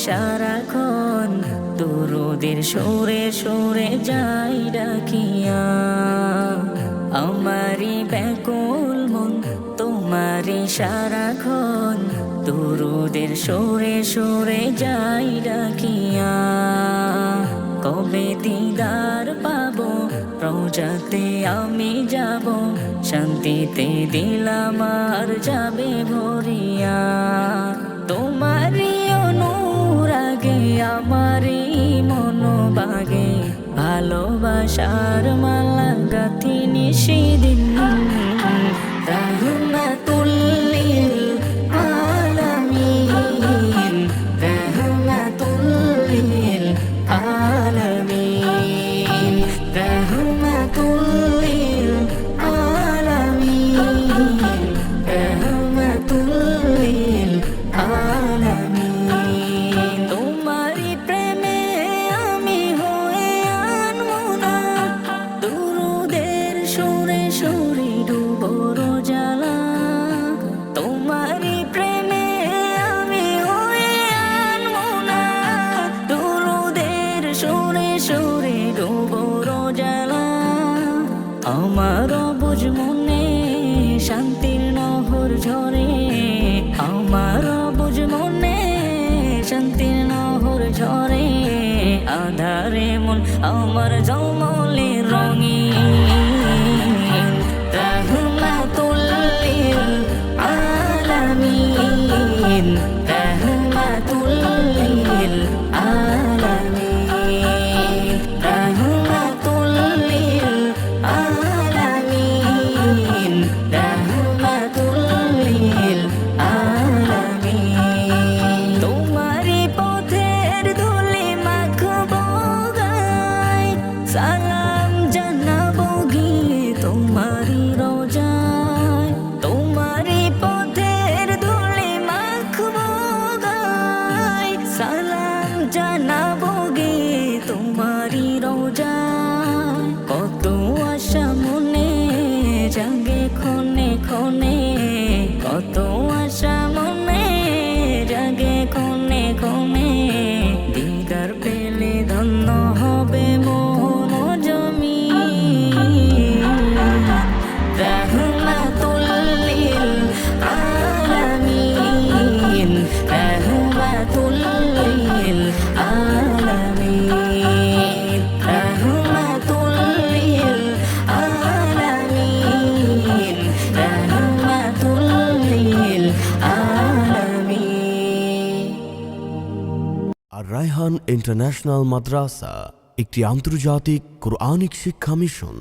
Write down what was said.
সারাক্ষণ দুরুদের সুরে সুরে যাই ডাকিয়া। আমারি ব্যাকুল মন তোমারি সারাক্ষণ দুরুদের সুরে সুরে যাই ডাকিয়া। কবে দিদার পাবো রওজাতে আমি যাব, শান্তিতে দিলাম আর যাবে ভরিয়া। তোমারই অনুরাগে আমারই মনোবাগে ভালোবাসার মালা গাঁথি নিশিদিন। রাহমাতুল লিল আলামিন, রাহমাতুল লিল আলামিন, রাহমাতুল লিল আলামিন, রাহমাতুল লিল আলামিন। তোমারি প্রেমে আমি হয়ে আনমনা, দুরুদের সুরে সুরে ডুবো রোজালা। তোমারি প্রেমে আমি হয়ে আনমনা, দুরুদের সুরে সুরে ডুবো রোজালা। আমার বুঝ মনে শান্তির নহর ঝরে, আমার বুঝ মনে শান্তির নহর ঝরে। আধারে মন আমার জমলে রঙিন। রাহমাতুল লিল আলামিন, রাহমাতুল লিল আলামিন, রাহমাতুল লিল আলামিন, রাহমাতুল লিল আলামিন। তোমারি পথের ধুলি মাখবো গায়, সালাম জানাবো গিয়ে তোমারি রোজায়। তোমারি পথের ধুলি মাখবো গায়, সালাম জানাবো গিয়ে তোমারি রোজায়। কত আশা মনে জাগে ক্ষণে ক্ষণে, কত আশা মনে জাগে ক্ষণে ক্ষণে। দিদার পেলে ধন্য হবে মন জমিন। রাহমাতুল লিল আলামিন, রাহমাতুল লিল আলামিন, রাহমাতুল লিল আলামিন, রাহমাতুল লিল আলামিন। আর রায়হান ইন্টারন্যাশনাল মাদ্রাসা একটি আন্তর্জাতিক কোরআনিক শিক্ষা মিশন।